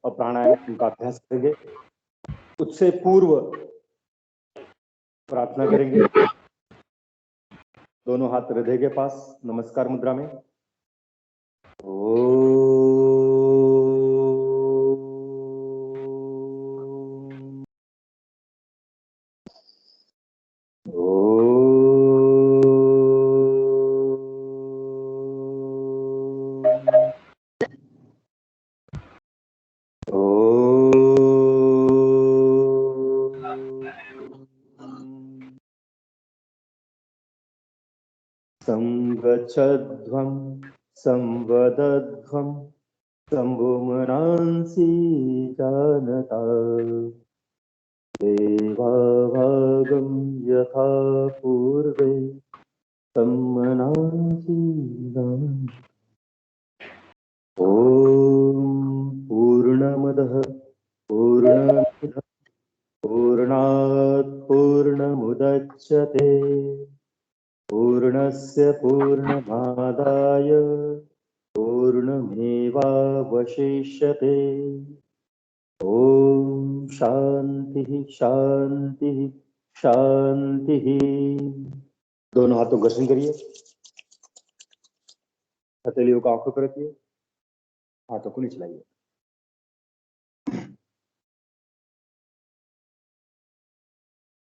और प्राणायाम उनका अभ्यास करेंगे। उससे पूर्व प्रार्थना करेंगे। दोनों हाथ हृदय के पास नमस्कार मुद्रा में। संगच्छध्वं संवदध्वं संभुमनांसि जानता देवाभागं यथा पूर्वे सम्मनांसि जानता। ॐ पूर्णमदः पूर्णमिदं पूर्णात् पूर्णमुदच्यते पूर्णस्य पूर्णमादाय पूर्णमेवावशिष्यते। ओम शांति शांति शांति। दोनों हाथों को घर्षण करिए। हथेलियों को आंखों पर रखिए। हाथों को नीचे लाइए।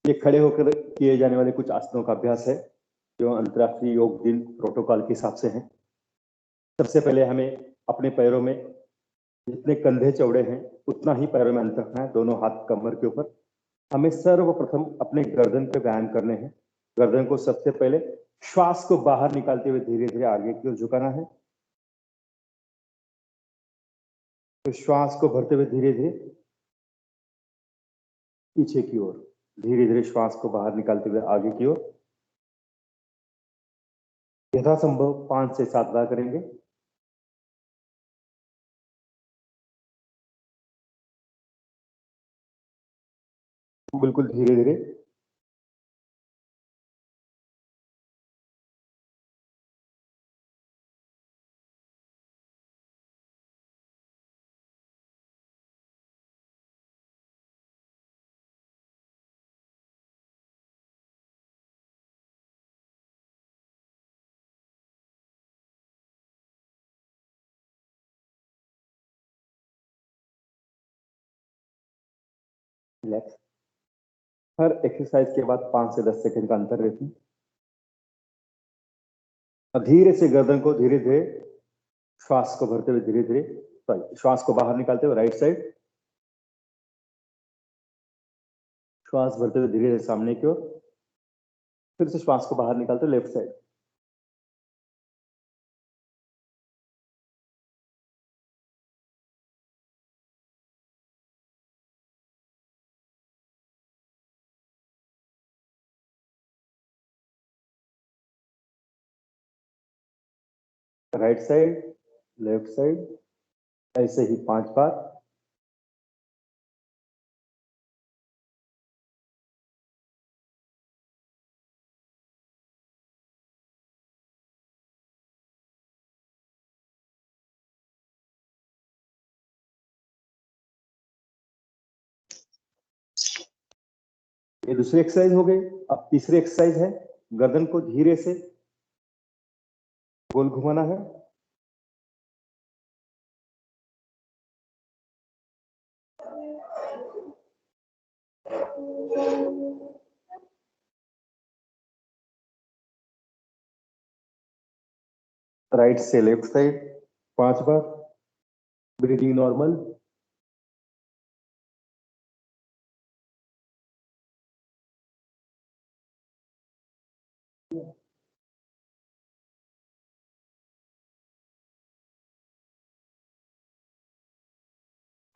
ये खड़े होकर किए जाने वाले कुछ आसनों का अभ्यास है जो अंतर्राष्ट्रीय योग दिन प्रोटोकॉल के हिसाब से है। सबसे पहले हमें अपने पैरों में जितने कंधे चौड़े हैं उतना ही पैरों में अंतर रखना है। दोनों हाथ कमर के ऊपर। हमें सर्वप्रथम अपने गर्दन पे व्यायाम करने हैं। गर्दन को सबसे पहले श्वास को बाहर निकालते हुए धीरे धीरे आगे की ओर झुकाना है। तो श्वास को भरते हुए धीरे धीरे पीछे की ओर, धीरे धीरे श्वास को बाहर निकालते हुए आगे की ओर। यथासंभव 5 से 7 बार करेंगे। बिल्कुल धीरे धीरे। रिलैक्स। हर एक्सरसाइज के बाद 5 से 10 सेकंड का अंतर रखें। अब धीरे से गर्दन को धीरे धीरे श्वास को भरते हुए धीरे धीरे श्वास को बाहर निकालते हुए राइट साइड। श्वास भरते हुए धीरे धीरे सामने की ओर। फिर से श्वास को बाहर निकालते हुए left side. Right side, left side, ऐसे ही 5 बार। ये दूसरी एक्सरसाइज हो गई। अब तीसरी एक्सरसाइज है, गर्दन को धीरे से गोल घुमाना है। राइट से लेफ्ट साइड 5 बार। Breathing normal.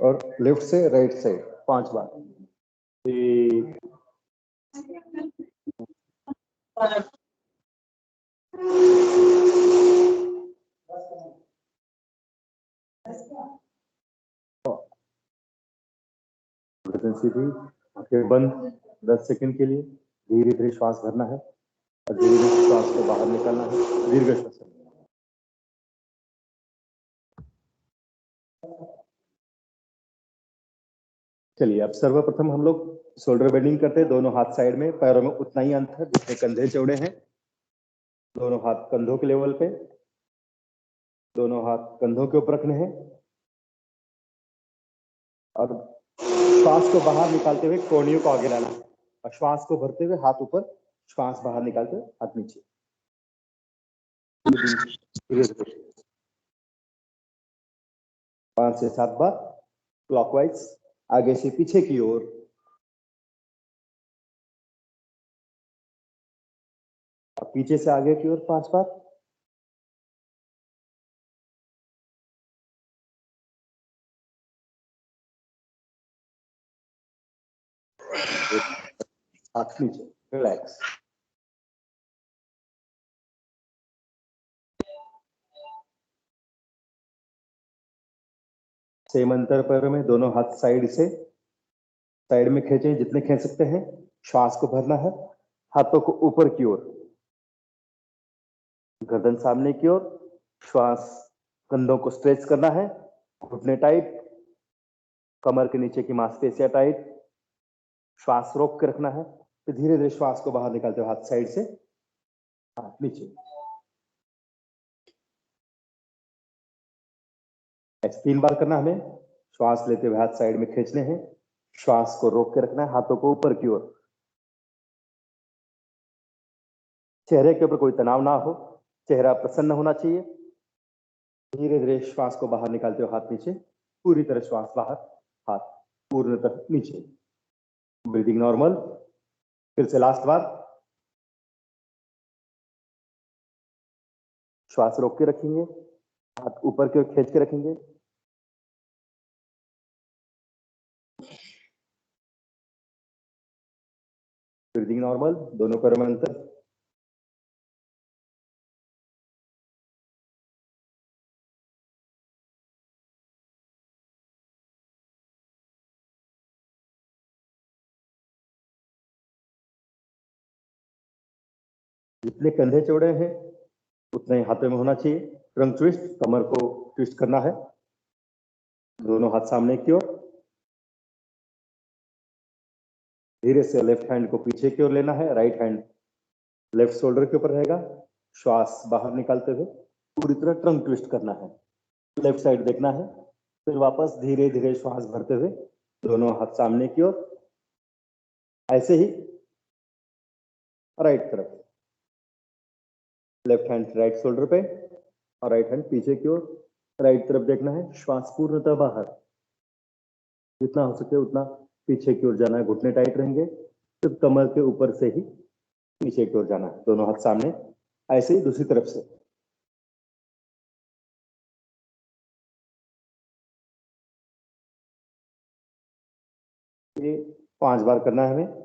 और लेफ्ट से राइट साइड 5 बार। एक, गर्दन सीधी, आंखें बंद 10 सेकंड के लिए। धीरे धीरे श्वास भरना है और धीरे धीरे श्वास को बाहर निकालना है। दीर्घ श्वास। चलिए अब सर्वप्रथम हम लोग शोल्डर बेंडिंग करते हैं। दोनों हाथ साइड में, पैरों में उतना ही अंतर जितने कंधे चौड़े हैं। दोनों हाथ कंधों के लेवल पे, दोनों हाथ कंधों के ऊपर रखने हैं और श्वास को बाहर निकालते हुए कोहनियों को आगे लाना है और श्वास को भरते हुए हाथ ऊपर, श्वास बाहर निकालते हुए हाथ नीचे। धीरे धीरे 5 से 7 बार क्लॉकवाइज, आगे से पीछे की ओर। पीछे से आगे की ओर 5 बार। हाथ नीचे, रिलैक्स। सेम अंतर पैरों में, दोनों हाथ साइड में खींचे जितने खींच सकते हैं। श्वास को भरना है, हाथों को ऊपर की ओर, गर्दन सामने की ओर, श्वास, कंधों को स्ट्रेच करना है, घुटने टाइट, कमर के नीचे की मांसपेशियां टाइट, श्वास रोक के रखना है। फिर धीरे धीरे श्वास को बाहर निकालते हुए हाथ साइड से, हाथ नीचे। ऐसे 3 बार करना हमें। श्वास लेते हुए हाथ साइड में खींचने हैं, श्वास को रोक के रखना है, हाथों को ऊपर की ओर। चेहरे के ऊपर कोई तनाव ना हो, चेहरा प्रसन्न होना चाहिए। धीरे धीरे श्वास को बाहर निकालते हुए हाथ नीचे, पूरी तरह श्वास बाहर, हाथ पूर्णतः नीचे। Breathing normal. फिर से लास्ट बार। श्वास रोक के रखेंगे, हाथ ऊपर की ओर खींच के रखेंगे। ब्रीदिंग नॉर्मल, दोनों पैरों में अंतर। जितने कंधे चौड़े हैं उतने ही हाथों में होना चाहिए। ट्रंक ट्विस्ट, कमर को ट्विस्ट करना है, दोनों हाथ सामने की ओर। धीरे से लेफ्ट हैंड को पीछे की ओर लेना है, राइट हैंड लेफ्ट शोल्डर के ऊपर रहेगा। श्वास बाहर निकालते हुए पूरी तरह ट्रंक ट्विस्ट करना है, लेफ्ट साइड देखना है। फिर वापस धीरे धीरे श्वास भरते हुए दोनों हाथ सामने की ओर, ऐसे ही राइट तरफ, लेफ्ट हैंड राइट शोल्डर पे और राइट हैंड पीछे की ओर, राइट तरफ देखना है। श्वास पूर्णतः बाहर, जितना हो सके उतना पीछे की ओर जाना है, घुटने टाइट रहेंगे। सिर्फ कमर के ऊपर से ही पीछे की ओर जाना है, दोनों हाथ सामने। ऐसे ही दूसरी तरफ से। ये 5 बार करना है हमें।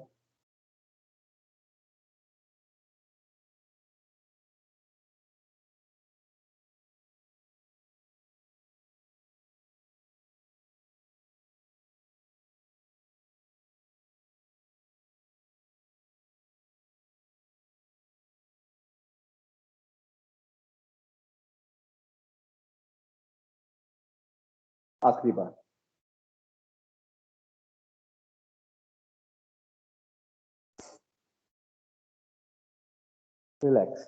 आखिरी बार। रिलैक्स।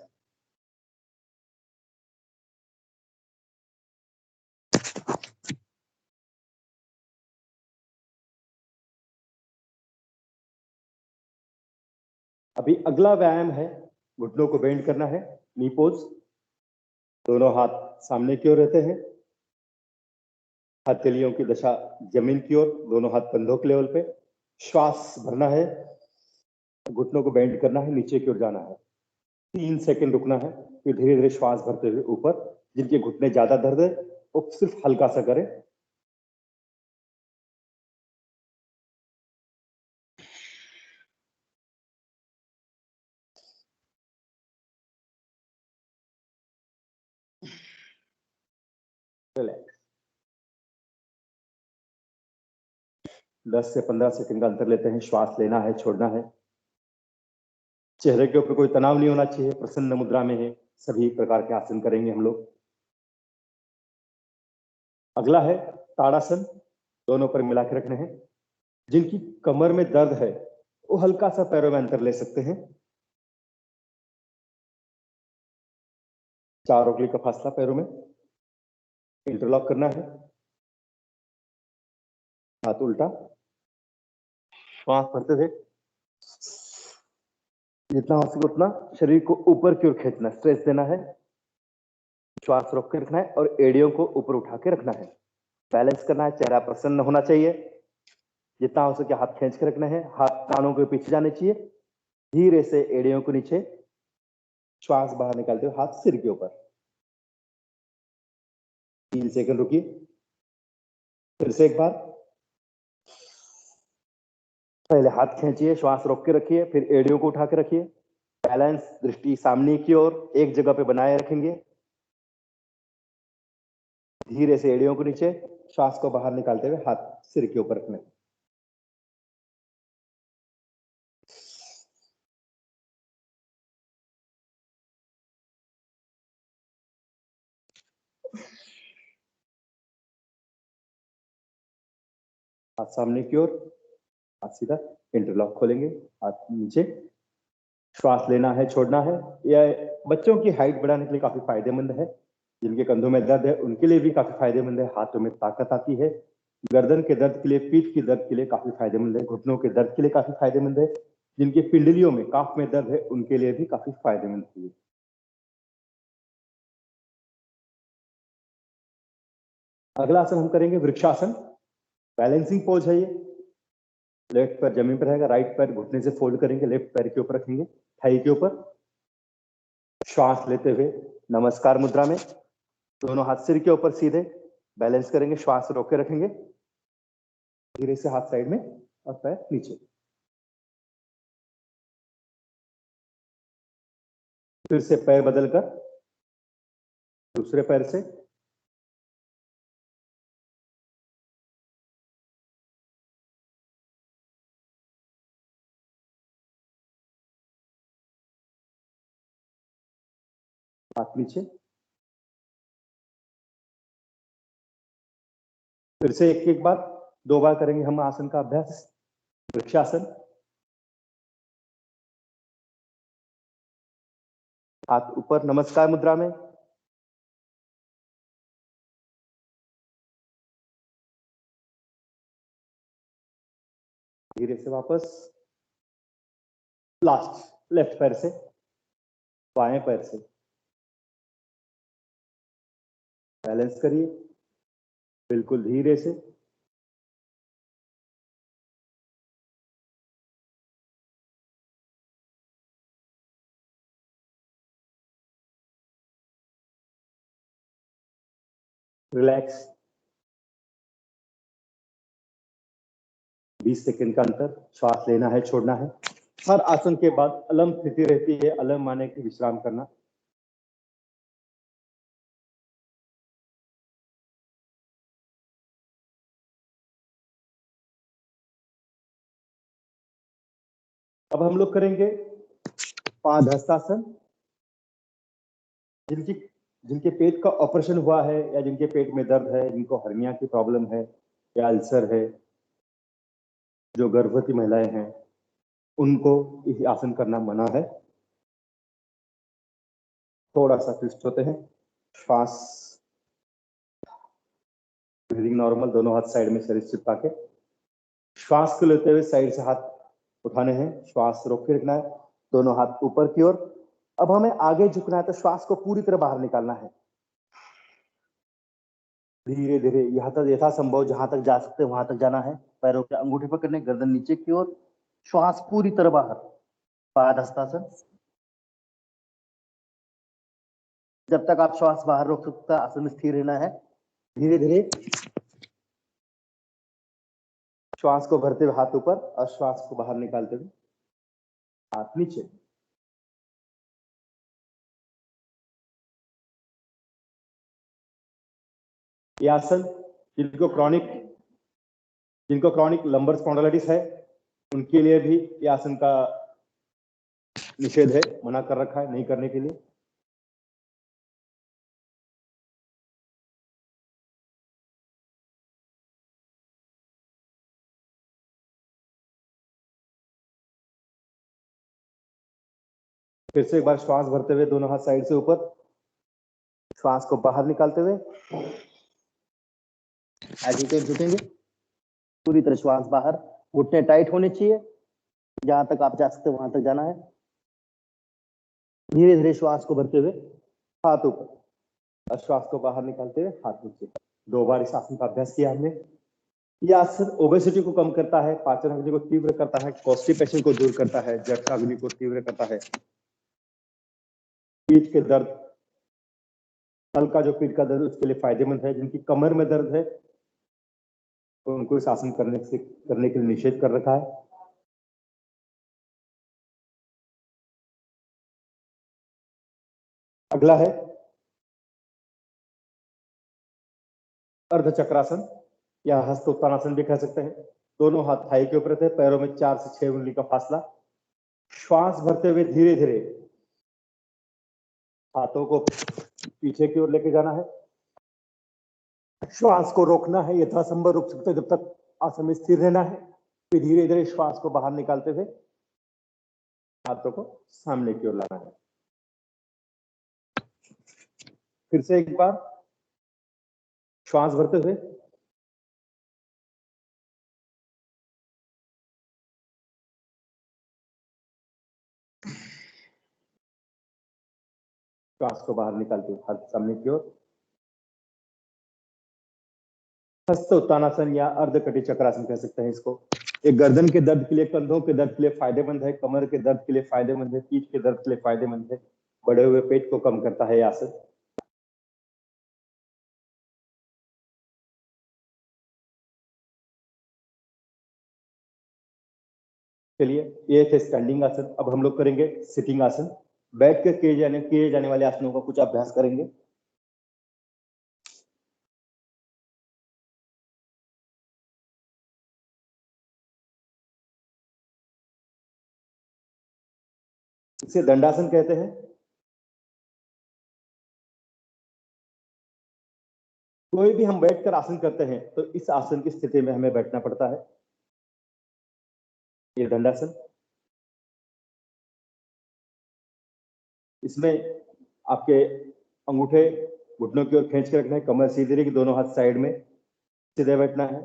अभी अगला व्यायाम है, घुटनों को बेंड करना है, नी पोज। दोनों हाथ सामने की ओर रहते हैं, हथेलियों की दशा जमीन की ओर, दोनों हाथ कंधों के लेवल पे। श्वास भरना है, घुटनों को बेंड करना है, नीचे की ओर जाना है। 3 सेकंड रुकना है, फिर धीरे धीरे श्वास भरते हुए ऊपर। जिनके घुटने ज्यादा दर्द है वो सिर्फ हल्का सा करें। रिलैक्स। 10 से 15 सेकंड का अंतर लेते हैं, श्वास लेना है, छोड़ना है। चेहरे के ऊपर कोई तनाव नहीं होना चाहिए, प्रसन्न मुद्रा में है। सभी प्रकार के आसन करेंगे हम लोग। अगला है ताड़ासन, दोनों पर मिला के रखने हैं। जिनकी कमर में दर्द है वो हल्का सा पैरों में अंतर ले सकते हैं। 4 उंगली का फासला पैरों में इंटरलॉक करना है। हाथ उल्टा, श्वास भरते हुए जितना हो सके उतना शरीर को ऊपर की ओर खींचना, स्ट्रेच देना है। श्वास रोक के रखना है और एड़ियों को ऊपर उठा के रखना है। बैलेंस करना है, चेहरा प्रसन्न होना चाहिए। जितना हो सके हाथ खींच के रखना है, हाथ कानों के पीछे जाने चाहिए। धीरे से एड़ियों को नीचे, श्वास बाहर निकालते हुए हाथ सिर के ऊपर। 3 सेकंड रुकिए। फिर से एक बार। पहले हाथ खींचिए, श्वास रोक के रखिए, फिर एड़ियों को उठा के रखिए। बैलेंस, दृष्टि सामने की ओर एक जगह पे बनाए रखेंगे। धीरे से एड़ियों को नीचे, श्वास को बाहर निकालते हुए हाथ सिर के ऊपर रखना है। हाथ सामने की ओर, हाथ सीधा, इंटरलॉक खोलेंगे, हाथ नीचे। श्वास लेना है, छोड़ना है। यह बच्चों की हाइट बढ़ाने के लिए काफी फायदेमंद है। जिनके कंधों में दर्द है उनके लिए भी काफी फायदेमंद है। हाथों में ताकत आती है। गर्दन के दर्द के लिए, पीठ की दर्द के लिए काफी फायदेमंद है। घुटनों के दर्द के लिए काफी फायदेमंद है। जिनकी पिंडलियों में, काफ में दर्द है उनके लिए भी काफी फायदेमंद है। अगला आसन हम करेंगे वृक्षासन। बैलेंसिंग पोज है ये। लेफ्ट पैर जमीन पर रहेगा, राइट पैर घुटने से फोल्ड करेंगे, लेफ्ट पैर के ऊपर रखेंगे, थाई के ऊपर। श्वास लेते हुए नमस्कार मुद्रा में, दोनों हाथ सिर के ऊपर सीधे बैलेंस करेंगे। श्वास रोक के रखेंगे। धीरे से हाथ साइड में और पैर नीचे। फिर से पैर बदलकर दूसरे पैर से हाथ नीचे। फिर से एक एक बार, 2 बार करेंगे हम आसन का अभ्यास। वृक्षासन। हाथ ऊपर नमस्कार मुद्रा में। धीरे से वापस लास्ट लेफ्ट पैर से, बाएं पैर से बैलेंस करिए, बिल्कुल धीरे से। रिलैक्स। 20 सेकंड का अंतर। श्वास लेना है, छोड़ना है। हर आसन के बाद अलम स्थिति रहती है। अलम माने कि विश्राम करना। अब हम लोग करेंगे पादहस्तासन। जिनकी जिनके पेट का ऑपरेशन हुआ है या जिनके पेट में दर्द है, जिनको हर्निया की प्रॉब्लम है या अल्सर है, जो गर्भवती महिलाएं हैं, उनको इस आसन करना मना है। थोड़ा सा ट्विस्ट होते हैं। श्वास, ब्रीदिंग नॉर्मल, दोनों हाथ साइड में शरीर चिपका के। श्वास को लेते हुए साइड से हाथ उठाने हैं, श्वास रोक के रखना है, दोनों हाथ ऊपर की ओर। अब हमें आगे झुकना है तो श्वास को पूरी तरह बाहर निकालना है। धीरे धीरे यहाँ तक यथासंभव जहां तक जा सकते हैं वहां तक जाना है। पैरों के अंगूठे पकड़ने, गर्दन नीचे की ओर, श्वास पूरी तरह बाहर। पादहस्तासन। जब तक आप श्वास बाहर रोक सकते हैं आसन में स्थिर रहना है। धीरे धीरे श्वास को भरते हुए हाथ ऊपर और श्वास को बाहर निकालते हुए हाथ नीचे। ये आसन जिनको क्रॉनिक जिनको क्रॉनिक लंबर स्पॉन्डिलाइटिस है उनके लिए भी ये आसन का निषेध है, मना कर रखा है, नहीं करने के लिए। फिर से एक बार श्वास भरते हुए दोनों हाथ साइड से ऊपर, श्वास को बाहर निकालते हुए एजिटेट झुकेंगे, पूरी तरह श्वास बाहर, घुटने टाइट होने चाहिए, जहां तक आप जा सकते वहां तक जाना है। धीरे धीरे श्वास को भरते हुए हाथ ऊपर और श्वास को बाहर निकालते हुए हाथ नीचे। 2 बार इस आसन का अभ्यास किया हमने। यह आसन ओबेसिटी को कम करता है, पाचन अग्नि को तीव्र करता है, कॉन्स्टिपेशन को दूर करता है, जठर अग्नि को तीव्र करता है, पीठ के दर्द, हल्का जो पीठ का दर्द उसके लिए फायदेमंद है। जिनकी कमर में दर्द है तो उनको इस आसन करने के लिए निषेध कर रखा है। अगला है अर्धचक्रासन या हस्तोत्तानासन भी कह सकते हैं। दोनों हाथ थाई के ऊपर थे, पैरों में 4 से 6 उंगली का फासला। श्वास भरते हुए धीरे धीरे हाथों को पीछे की ओर लेके जाना है। श्वास को रोकना है, यथासंभव रुक सकते जब तक आसन में स्थिर रहना है। फिर धीरे धीरे श्वास को बाहर निकालते हुए हाथों को सामने की ओर लाना है। फिर से एक बार श्वास भरते हुए श्वास को बाहर निकालते हुए हाथ सामने की ओर। हस्त उत्तानासन या अर्धकटी चक्रासन कह सकते हैं इसको। ये गर्दन के दर्द के लिए, कंधों के दर्द के लिए फायदेमंद है, कमर के दर्द के लिए फायदेमंद है, पीठ के दर्द के लिए फायदेमंद है, बढ़े हुए पेट को कम करता है यह आसन। चलिए, ये थे स्टैंडिंग आसन। अब हम लोग करेंगे सिटिंग आसन। बैठ कर किए जाने वाले आसनों का कुछ अभ्यास करेंगे। इसे दंडासन कहते हैं। कोई भी हम बैठकर आसन करते हैं तो इस आसन की स्थिति में हमें बैठना पड़ता है। ये दंडासन। इसमें आपके अंगूठे घुटनों की ओर खींच के रखना है, कमर सीधी रहेगी, दोनों हाथ साइड में, सीधे बैठना है,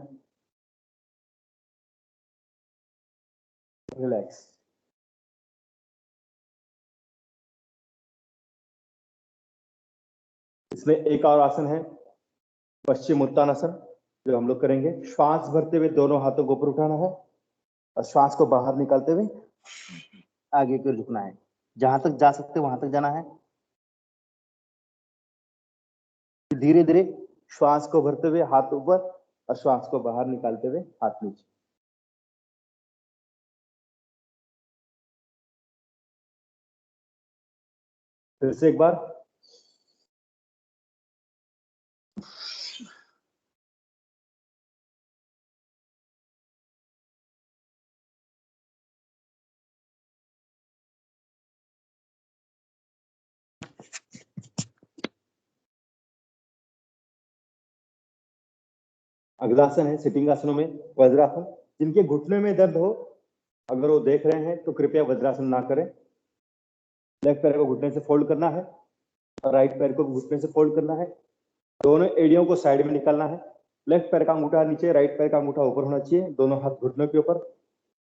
रिलैक्स। इसमें एक और आसन है पश्चिम उत्तानासन, जो हम लोग करेंगे। श्वास भरते हुए दोनों हाथों को ऊपर उठाना है और श्वास को बाहर निकालते हुए आगे की ओर झुकना है, जहां तक जा सकते वहां तक जाना है। धीरे धीरे श्वास को भरते हुए हाथ ऊपर और श्वास को बाहर निकालते हुए हाथ नीचे। फिर से एक बार अगला आसन है सिटिंग आसनों में वज्रासन। जिनके घुटने में दर्द हो, अगर वो देख रहे हैं तो कृपया वज्रासन ना करें। लेफ्ट पैर को घुटने से फोल्ड करना है और राइट पैर को घुटने से फोल्ड करना है। दोनों एड़ियों को साइड में निकालना है। लेफ्ट पैर का अंगूठा नीचे, राइट पैर का अंगूठा ऊपर होना चाहिए, दोनों हाथ घुटनों के ऊपर।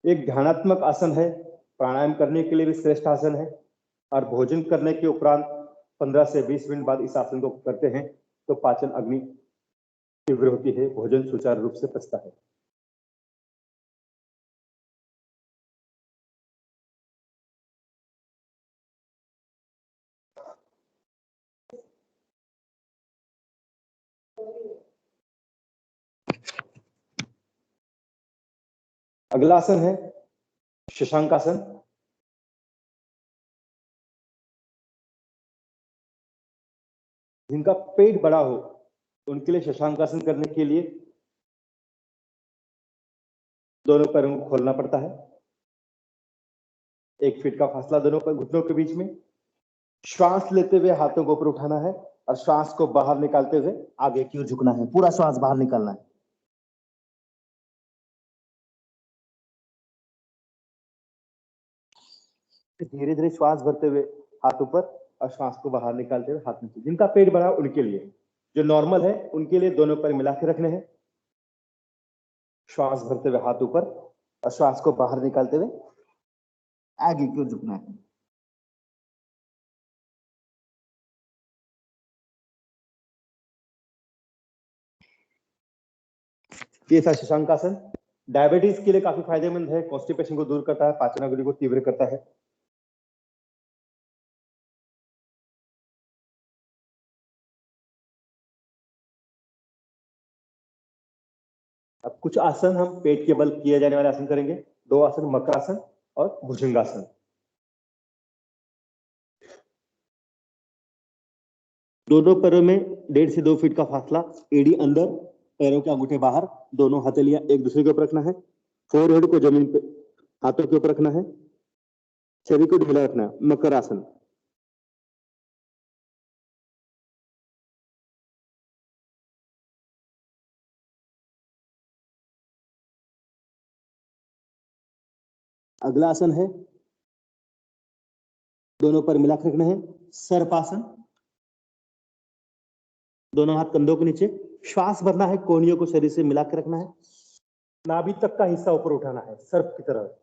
एक ध्यानात्मक आसन है, प्राणायाम करने के लिए भी श्रेष्ठ आसन है। और भोजन करने के उपरांत 15 से 20 मिनट बाद इस आसन को करते हैं तो पाचन अग्नि तीव्र होती है, भोजन सुचारू रूप से पचता है। अगला आसन है शशांक आसन। जिनका पेट बड़ा हो उनके लिए शशांक आसन करने के लिए दोनों पैरों को खोलना पड़ता है, 1 फीट का फासला दोनों पर घुटनों के बीच में। श्वास लेते हुए हाथों को ऊपर उठाना है और श्वास को बाहर निकालते हुए आगे की ओर झुकना है, पूरा श्वास बाहर निकालना है। धीरे धीरे श्वास भरते हुए हाथ ऊपर और श्वास को बाहर निकालते हुए हाथ नीचे। जिनका पेट भरा उनके लिए, जो नॉर्मल है उनके लिए दोनों पैर मिला के रखने हैं। श्वास भरते हुए हाथ ऊपर और श्वास को बाहर निकालते हुए आगे की ओर झुकना है। ये था शशांक आसन। डायबिटीज के लिए काफी फायदेमंद है, कॉन्स्टिपेशन को दूर करता है, पाचन अवधि को तीव्र करता है। अब कुछ आसन हम पेट के बल किए जाने वाले आसन करेंगे। दो आसन, मकरासन और भुजंगासन। दोनों पैरों में 1.5 से 2 फीट का फासला, एड़ी अंदर, पैरों के अंगूठे बाहर, दोनों हथेलियां एक दूसरे के ऊपर रखना है। फोरहेड को जमीन पे हाथों के ऊपर रखना है। शरीर को ढीला रखना है। मकर आसन। अगला आसन है, दोनों पर मिलाकर रखना है, सर्पासन। दोनों हाथ कंधों के नीचे, श्वास भरना है, कोहनियों को शरीर से मिलाकर रखना है, नाभि तक का हिस्सा ऊपर उठाना है, सर्प की तरह।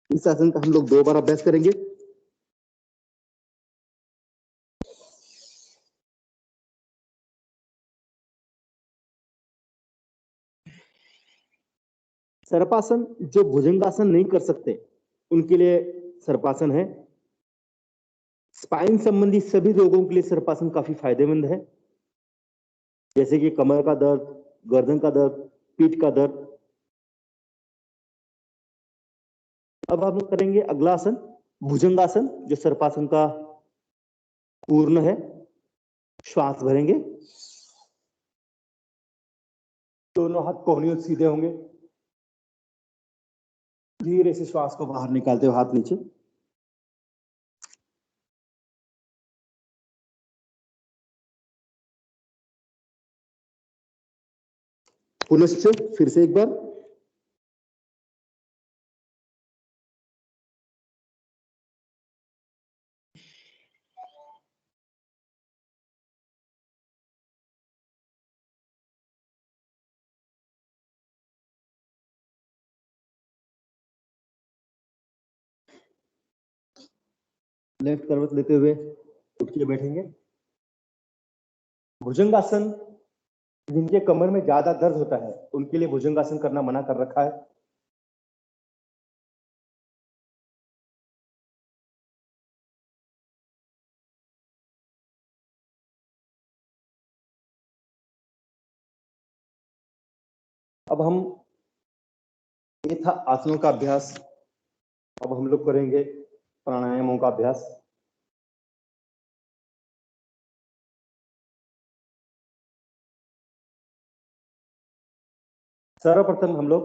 इस आसन का हम लोग 2 बार अभ्यास करेंगे। सर्पासन, जो भुजंगासन नहीं कर सकते उनके लिए सर्पासन है। स्पाइन संबंधी सभी रोगों के लिए सर्पासन काफी फायदेमंद है, जैसे कि कमर का दर्द, गर्दन का दर्द, पीठ का दर्द। अब हम लोग करेंगे अगला आसन, भुजंगासन, जो सर्पासन का पूर्ण है। श्वास भरेंगे, दोनों हाथ कोहनियों से सीधे होंगे। धीरे से श्वास को बाहर निकालते हुए हाथ नीचे। पुनश्च फिर से एक बार। लेफ्ट करवट लेते हुए उठ के बैठेंगे। भुजंगासन, जिनके कमर में ज्यादा दर्द होता है उनके लिए भुजंगासन करना मना कर रखा है। अब हम, ये था आसनों का अभ्यास। अब हम लोग करेंगे प्राणायामों का अभ्यास। सर्वप्रथम हम लोग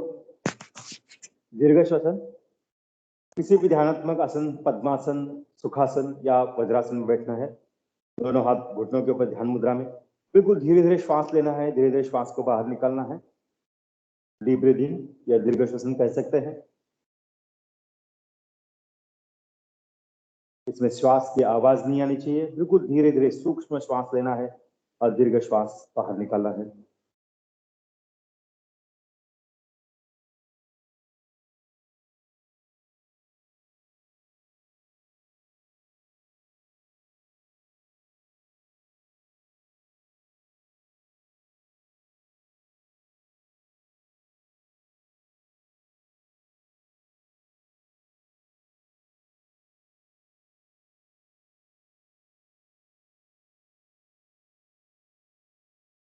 दीर्घ श्वसन, किसी भी ध्यानात्मक आसन, पद्मासन, सुखासन या वज्रासन में बैठना है। दोनों हाथ घुटनों के ऊपर ध्यान मुद्रा में। बिल्कुल धीरे धीरे श्वास लेना है, धीरे धीरे श्वास को बाहर निकालना है। डीप ब्रीदिंग या दीर्घ श्वसन कह सकते हैं। इसमें श्वास की आवाज नहीं आनी चाहिए, बिल्कुल धीरे धीरे सूक्ष्म श्वास लेना है और दीर्घ श्वास बाहर निकालना है।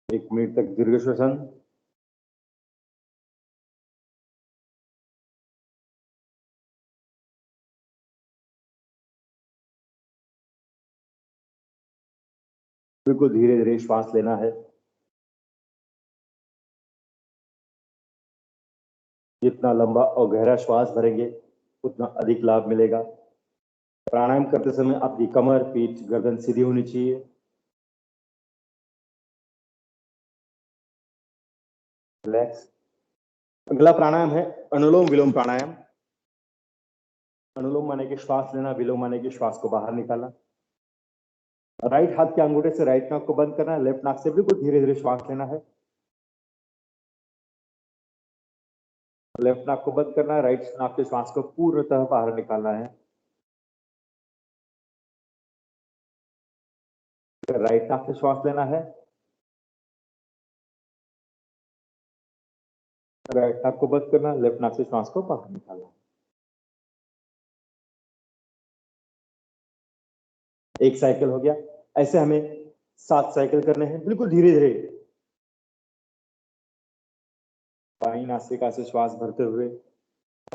एक मिनट तक दीर्घ श्वसन। बिल्कुल धीरे धीरे श्वास लेना है। जितना लंबा और गहरा श्वास भरेंगे उतना अधिक लाभ मिलेगा। प्राणायाम करते समय आपकी कमर, पीठ, गर्दन सीधी होनी चाहिए। रिलैक्स। अगला प्राणायाम है अनुलोम विलोम प्राणायाम। अनुलोम माने कि श्वास लेना, विलोम माने कि श्वास को बाहर निकालना। राइट हाथ के अंगूठे से राइट नाक को बंद करना है, लेफ्ट नाक से बिल्कुल धीरे धीरे श्वास लेना है। लेफ्ट नाक को बंद करना है, राइट नाक से श्वास को पूर्णतः बाहर निकालना है। राइट नाक से श्वास लेना है, राइट नाक को बंद करना, लेफ्ट नाक से श्वास को बाहर निकालना है। एक साइकिल हो गया। ऐसे हमें 7 साइकिल करने हैं, बिल्कुल धीरे धीरे। बाईं नासिका से श्वास भरते हुए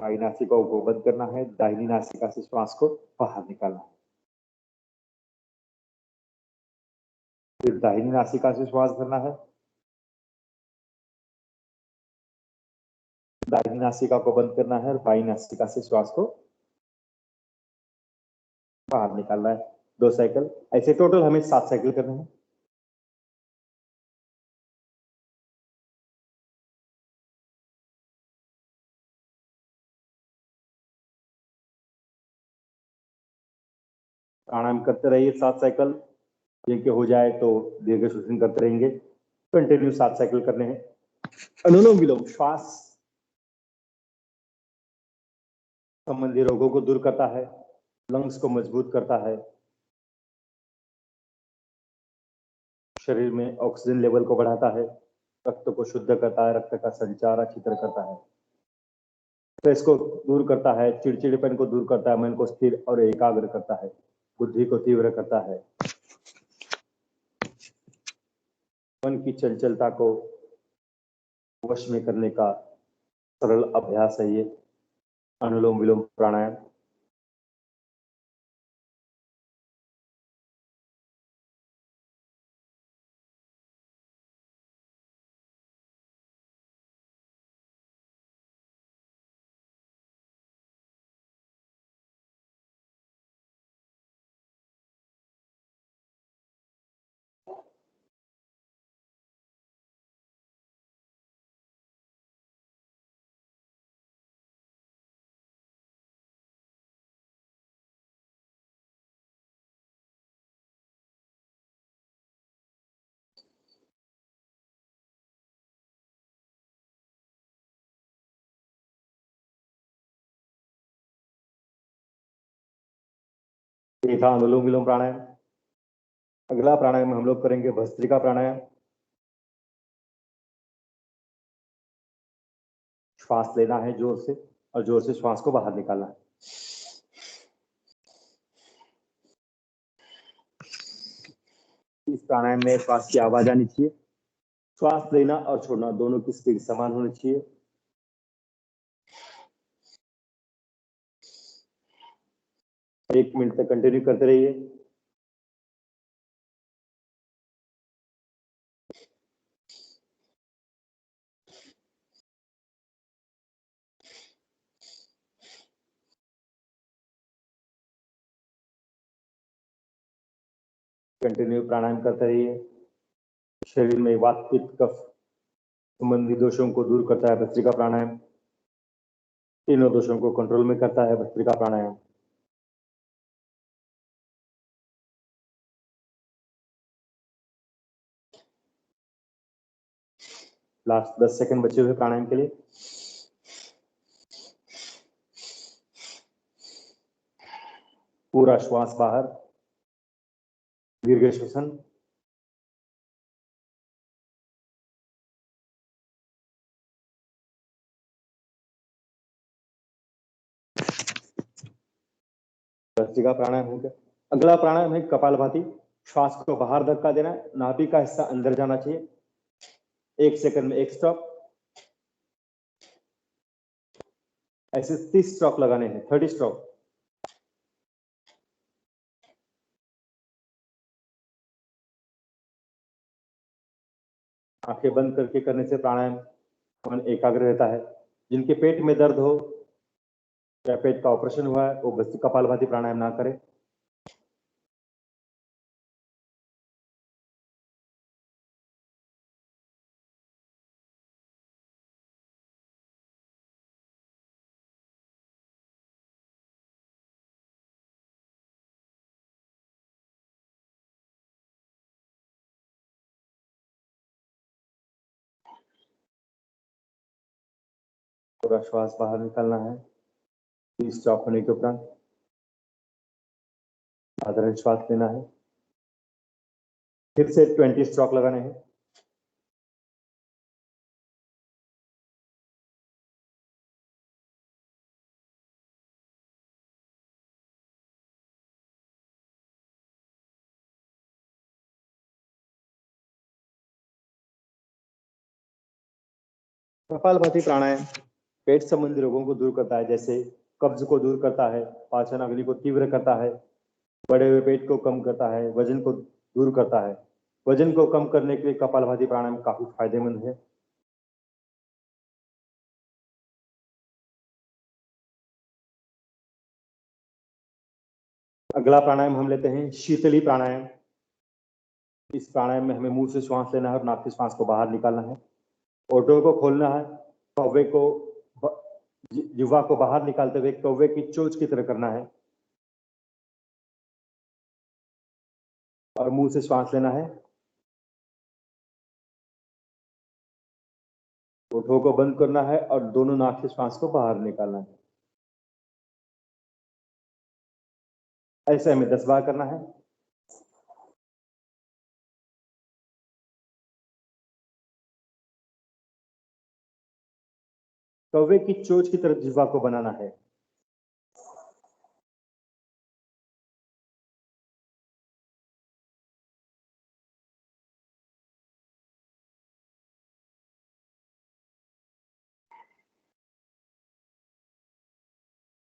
बाईं नासिका को बंद करना है, दाहिनी नासिका से श्वास को बाहर निकालना है। फिर दाहिनी नासिका से श्वास भरना है, दाहिनी नासिका को बंद करना है और बाईं नासिका से श्वास को बाहर निकालना है। 2 साइकिल। ऐसे टोटल हमें 7 साइकिल करने हैं। प्राणायाम करते रहिए 7 साइकिल। जिनके हो जाए तो दीर्घ श्वसन करते रहेंगे। कंटिन्यू 7 साइकिल करने हैं। अनुलोम विलोम श्वास संबंधी रोगों को दूर करता है, लंग्स को मजबूत करता है, शरीर में ऑक्सीजन लेवल को बढ़ाता है, रक्त को शुद्ध करता है, रक्त का संचार अच्छी तरह करता है, स्ट्रेस को दूर करता है, चिड़चिड़ेपन को दूर करता है, मन को स्थिर और एकाग्र करता है, बुद्धि को तीव्र करता है, मन की चंचलता को वश में करने का सरल अभ्यास है ये अनुलोम विलोम प्राणायाम। ये था अनुलोम विलोम प्राणायाम। अगला प्राणायाम हम लोग करेंगे भस्त्रिका प्राणायाम। श्वास लेना है जोर से और जोर से श्वास को बाहर निकालना है। इस प्राणायाम में श्वास की आवाज आनी चाहिए। श्वास लेना और छोड़ना दोनों की स्पीड समान होनी चाहिए। एक मिनट तक कंटिन्यू करते रहिए। कंटिन्यू प्राणायाम करते रहिए। शरीर में वात पित्त कफ संबंधी दोषों को दूर करता है भस्त्रिका प्राणायाम। तीनों दोषों को कंट्रोल में करता है भस्त्रिका प्राणायाम। लास्ट 10 सेकंड बचे हुए प्राणायाम के लिए। पूरा श्वास बाहर, दीर्घ श्वसन। भस्त्रिका प्राणायाम हो गया। अगला प्राणायाम है कपालभाति। श्वास को बाहर धक्का देना है, नाभि का हिस्सा अंदर जाना चाहिए। 1 सेकंड में 1 स्ट्रोक। ऐसे 30 स्ट्रोक लगाने हैं, 30 स्ट्रोक। आंखें बंद करके करने से प्राणायाम मन एकाग्र रहता है। जिनके पेट में दर्द हो या पेट का ऑपरेशन हुआ है वो कपालभाति प्राणायाम ना करें। पूरा श्वास बाहर निकालना है। 30 स्टॉप होने के उपरांत साधारण श्वास लेना है। फिर से 20 स्ट्रोक लगाने हैं। कपालभाति प्राणायाम पेट संबंधी रोगों को दूर करता है, जैसे कब्ज को दूर करता है, पाचन अग्नि को तीव्र करता है, बढ़े हुए पेट को कम करता है, वजन को दूर करता है। वजन को कम करने के लिए कपालभाति प्राणायाम काफी फायदेमंद है। अगला प्राणायाम हम लेते हैं शीतली प्राणायाम। इस प्राणायाम में हमें मुंह से श्वास लेना है और नाक से श्वास को बाहर निकालना है। ओठों को खोलना है, कौवे को जिह्वा को बाहर निकालते हुए कौवे की चोंच की तरह करना है और मुंह से श्वास लेना है। ओठों को बंद करना है और दोनों नाक से श्वास को बाहर निकालना है। ऐसे हमें 10 बार करना है। कौवे की चोंच की तरफ जिह्वा को बनाना है।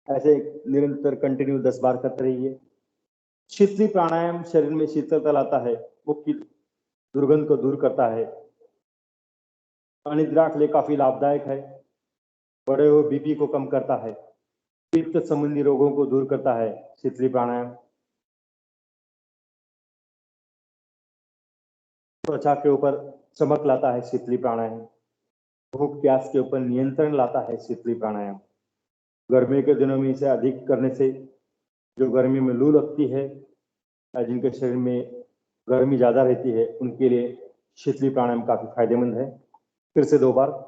ऐसे निरंतर कंटिन्यू 10 बार करते रहिए। शीतली प्राणायाम शरीर में शीतलता लाता है, मुख की दुर्गंध को दूर करता है, अनिद्रा के लिए काफी लाभदायक है, बढ़े हुए बीपी को कम करता है, पित्त संबंधी रोगों को दूर करता है। शीतली प्राणायाम त्वचा के ऊपर चमक लाता है। शीतली प्राणायाम भूख प्यास के ऊपर नियंत्रण लाता है। शीतली प्राणायाम गर्मी के दिनों में इसे अधिक करने से जो गर्मी में लू लगती है या जिनके शरीर में गर्मी ज्यादा रहती है उनके लिए शीतली प्राणायाम काफी फायदेमंद है। फिर से 2 बार।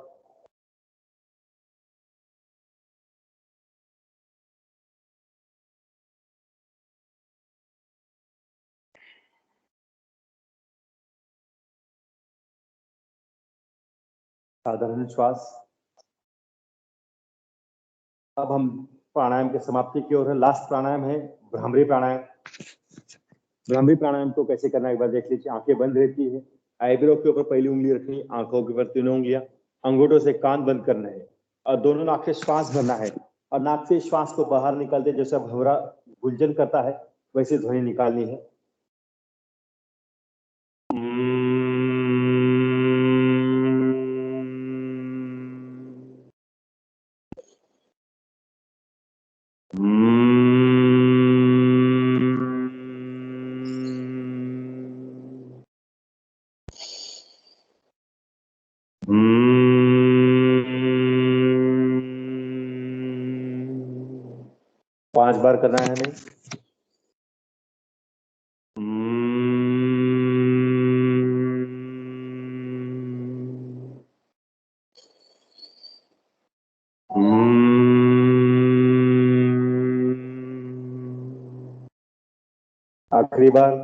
साधारण श्वास। अब हम प्राणायाम के समाप्ति की ओर है। लास्ट प्राणायाम है भ्रामरी प्राणायाम। भ्रामरी प्राणायाम को कैसे करना है एक बार देख लीजिए। आंखें बंद रहती है, आईब्रो के ऊपर पहली उंगली रखनी, आंखों के ऊपर तीनों उंगलियां, अंगूठों से कान बंद करना है और दोनों नाक से श्वास भरना है और नाक से श्वास को बाहर निकालते जैसा भंवरा गुंजन करता है वैसे ध्वनि निकालनी है। पांच बार करना है हमें। आखिरी बार।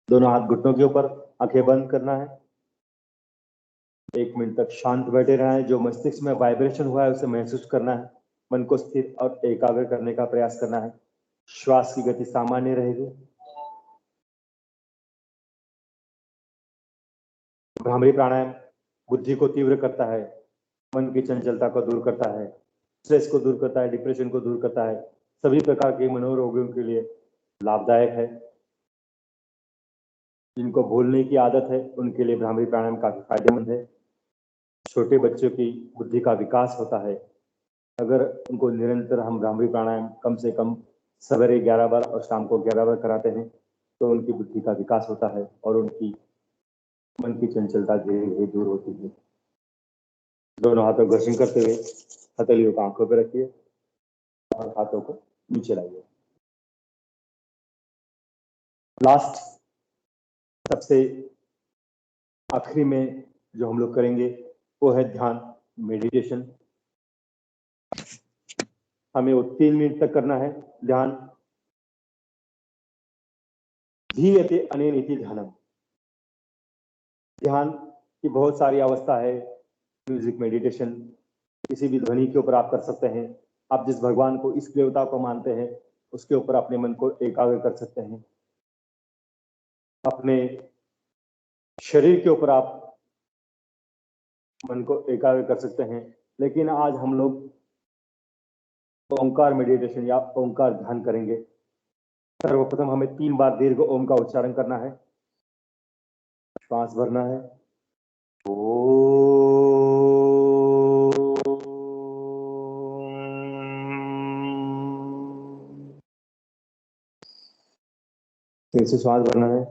दोनों हाथ घुटनों के ऊपर, आंखें बंद करना है। 1 मिनट तक शांत बैठे रहना है। जो मस्तिष्क में वाइब्रेशन हुआ है उसे महसूस करना है। मन को स्थिर और एकाग्र करने का प्रयास करना है। श्वास की गति सामान्य रहेगी। भ्रामरी प्राणायाम बुद्धि को तीव्र करता है, मन की चंचलता को दूर करता है, स्ट्रेस को दूर करता है, डिप्रेशन को दूर करता है, सभी प्रकार के मनोरोगियों के लिए लाभदायक है। जिनको भूलने की आदत है उनके लिए भ्रामरी प्राणायाम काफी फायदेमंद है। छोटे बच्चों की बुद्धि का विकास होता है। अगर उनको निरंतर हम भ्रामरी प्राणायाम कम से कम सवेरे 11 बार और शाम को 11 बार कराते हैं तो उनकी बुद्धि का विकास होता है और उनकी मन की चंचलता धीरे धीरे दूर होती है। दोनों हाथों को घर्षण करते हुए हथेलियों को आंखों पर रखिए और हाथों को नीचे लाइए। लास्ट सबसे आखिरी में जो हम लोग करेंगे वो है ध्यान, मेडिटेशन। हमें वो 3 मिनट तक करना है ध्यान। धीयते अनेन इति ध्यानम। ध्यान की बहुत सारी अवस्था है। म्यूजिक मेडिटेशन, किसी भी ध्वनि के ऊपर आप कर सकते हैं। आप जिस भगवान को, इस देवता को मानते हैं, उसके ऊपर अपने मन को एकाग्र कर सकते हैं। अपने शरीर के ऊपर आप मन को एकाग्र कर सकते हैं। लेकिन आज हम लोग ओंकार मेडिटेशन या ओंकार ध्यान करेंगे। सर्वप्रथम हमें 3 बार दीर्घ ओम का उच्चारण करना है। श्वास भरना है। फिर से श्वास भरना है।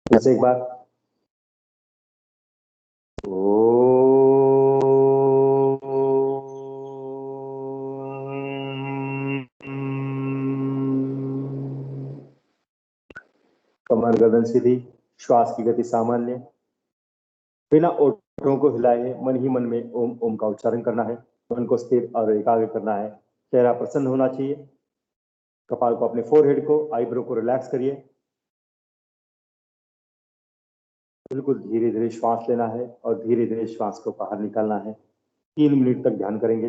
जैसे एक बार कमर गर्दन सीधी, श्वास की गति सामान्य, बिना ओठों को हिलाए मन ही मन में ओम ओम का उच्चारण करना है। मन को स्थिर और एकाग्र करना है। चेहरा प्रसन्न होना चाहिए। कपाल को, अपने फोरहेड को, आईब्रो को रिलैक्स करिए। बिल्कुल धीरे धीरे श्वास लेना है और धीरे धीरे श्वास को बाहर निकालना है। 3 मिनट तक ध्यान करेंगे।